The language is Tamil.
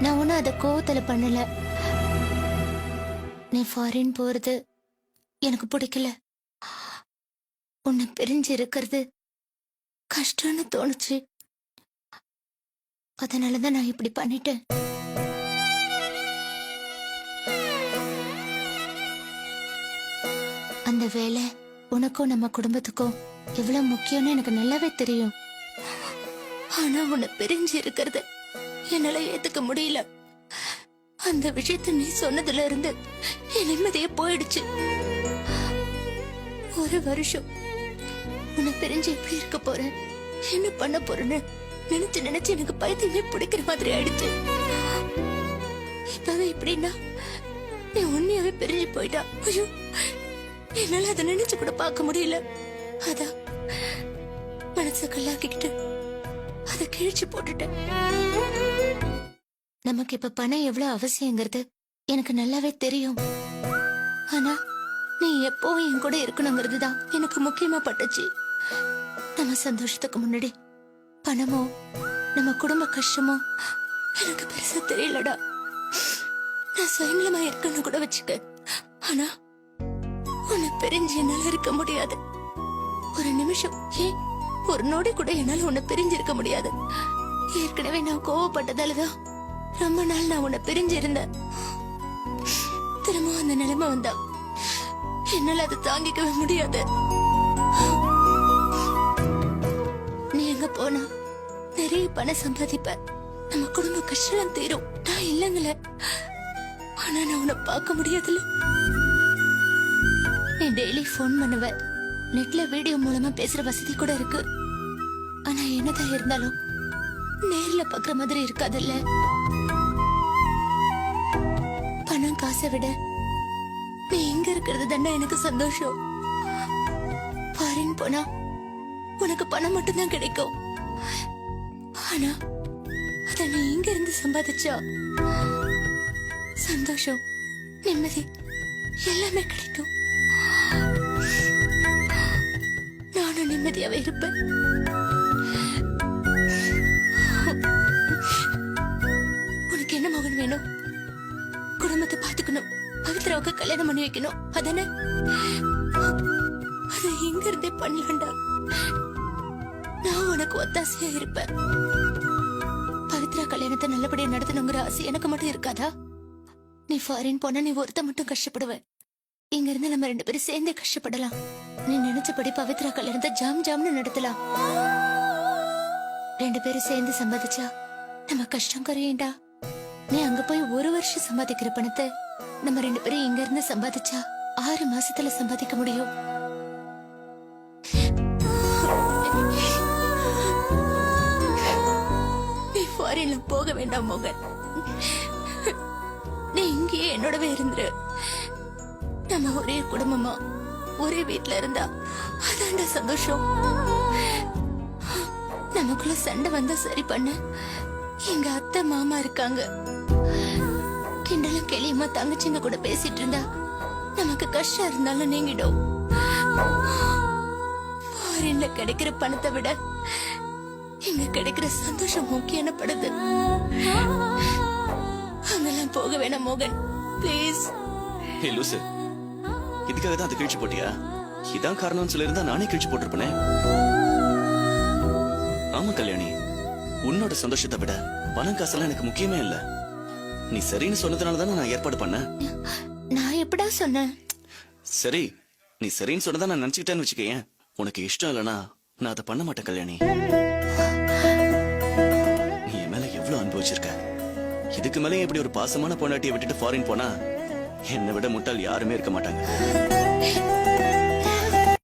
நான் ஒன்னும் அதை கோவத்துல பண்ணல. நீ ஃபாரின் போறது எனக்கு பிடிக்கல. உன்னை பிரிஞ்சு இருக்கிறது கஷ்டம்னு தோணுச்சு. அதனாலதான் நான் இப்படி பண்ணிட்டேன். அந்த வேலை உனக்கும் நம்ம குடும்பத்துக்கும் எவ்வளவு முக்கியம்னு எனக்கு நல்லாவே தெரியும். ஆனா உன்னை பிரிஞ்சு இருக்கிறது என்னால ஏத்துக்க முடியல. அந்த விஷயத்த நீ சொன்னதுல இருந்து என் நிம்மதியே போயிடுச்சு. ஒரு வருஷம் உன்னை பிரிஞ்சு எப்படி இருக்க போறேன், என்ன பண்ண போறேன்னு நினைச்சு நினைச்சு எனக்கு பைத்தியமே பிடிக்கிற மாதிரி ஆயிடுச்சு. இப்பவே இப்படின்னா நீ உண்மையாவே பிரிஞ்சு போயிட்டா, ஐயோ என்னால அதை நினைச்சு கூட பார்க்க முடியல. அதான் மனசை கல்லாக்கிக்கிட்டு அதை கிழிச்சு போட்டுட்டேன். நமக்கு இப்ப பணம் எவ்வளவு அவசியங்கிறது எனக்கு நல்லாவே தெரியும். ஆனா நீ எப்பவும் என் கூட இருக்கணுங்கிறது தான் எனக்கு முக்கியமா பட்டுச்சு. நம்ம சந்தோஷத்துக்கு முன்னாடி பணமோ நம்ம குடும்ப கஷ்டமோ எனக்கு பெருசா தெரியலடா. நான் சுயநலமா இருக்கணும்னு கூட வச்சுக்க. ஆனா உன்னை பிரிஞ்சு என்னால இருக்க முடியாது. ஒரு நிமிஷம், ஏன் ஒரு நொடி கூட என்னால உன்னை பிரிஞ்சு இருக்க முடியாது. ஏற்கனவே நான் கோவப்பட்டதாலதான் ரொம்ப நாள் நான் உன்னை பிரிஞ்சு இருந்தேன். திரும்ப அந்த நிலைமை வந்தா என்னால அதை தாங்கிக்கவே முடியாது. நீ எங்க போனா நிறைய பணம் சம்பாதிப்ப, நம்ம குடும்ப கஷ்டம் தீரும். நான் இல்லைங்கள, ஆனா நான் உன்னை பார்க்க முடியாதுல்ல. நீ டெய்லி போன் பண்ணுவ, நெட்ல வீடியோ மூலமா பேசுற வசதி கூட இருக்கு. ஆனா என்னதான் இருந்தாலும் நேர்ல பாக்குற மாதிரி இருக்காதுல்ல. பணம் காசை விட நீ இங்க இருக்கிறது தானே எனக்கு சந்தோஷம். ஃபாரின் போனா உனக்கு பணம் மட்டும்தான் கிடைக்கும். ஆனா அத நீ இங்க இருந்து சம்பாதிச்சா சந்தோஷம், நிம்மதி எல்லாமே கிடைக்கும். நானும் நிம்மதியாவே இருப்பேன். உனக்கு என்ன மகன் வேணும்? குடும்பத்தை பாத்துக்கணும், பவித்ராவுக்கு கல்யாணம் பண்ணி வைக்கணும், அதானே? அதை எங்க இருந்தே பண்ணலாம்டா. நான் உனக்கு ஒத்தாசையா இருப்பேன். பவித்ரா கல்யாணத்தை நல்லபடியா நடத்தணுங்கிற ஆசை எனக்கு மட்டும் இருக்காதா? நீ ஃபாரின் போனா நீ ஒருத்த மட்டும் கஷ்டப்படுவ. இங்க இருந்து நம்ம 2 பேரும் சேர்ந்தே கஷ்டப்படலாம். நீ நினைச்சபடி பவித்ரா கல்யாணத்தை ஜாம் ஜாம்னு நடத்தலாம். 2 பேரும் சேர்ந்து சம்பாதிச்சா நம்ம கஷ்டம் குறையண்டா. நீ அங்க போய் 1 வருஷம் சம்பாதிக்கிற பணத்தை நம்ம 2 பேரும் இங்க இருந்து சம்பாதிச்சா 6 மாசத்துல சம்பாதிக்க முடியும். நீ ஃபாரின்ல போக வேண்டாம் மோகன். நீ இங்கேயே என்னோடவே இருந்துரு. நம்ம ஒரே குடும்பமா ஒரே வீட்டுல இருந்தா அதான்டா சந்தோஷம். நமக்குள்ள சண்டை வந்தா சரி பண்ண எங்க அத்தை மாமா இருக்காங்க. கிண்டலும் கிளியுமா தங்கச்சிங்க கூட பேசிட்டு இருந்தா நமக்கு கஷ்டம் இருந்தாலும் நீங்கிடும். ஃபாரின்ல கிடைக்கிற பணத்தை விட இங்க கிடைக்கிற சந்தோஷம் முக்கியப்படுது. அங்கெல்லாம் போக வேணாம் மோகன், பிளீஸ். ஹே லூசு, இதுக்காக தான் அது கிழிச்சு போட்டியா? இதான் காரணம்னு சொல்லியிருந்தா நானே கிழிச்சு போட்டிருப்பேனே. ஆமா கல்யாணி, உன்னோட சந்தோஷத்தை விட பணம் காசெல்லாம் எனக்கு முக்கியமே இல்ல. நீ சரின்னு சொன்னதுனால தானே நான் ஏற்பாடு பண்ணேன். நான் எப்படா சொன்னேன்? சரி, நீ சரின்னு சொன்னதா நான் நினைச்சுக்கிட்டேன்னு வச்சுக்கேன். உனக்கு இஷ்டம் இல்லைன்னா நான் அதை பண்ண மாட்டேன் கல்யாணி. நீ என் மேல எவ்வளவு அனுபவிச்சிருக்க. இதுக்கு மேலே இப்படி ஒரு பாசமான பொண்டாட்டியை விட்டுட்டு ஃபாரின் போனா என்னை விட முட்டாள் யாருமே இருக்க மாட்டாங்க.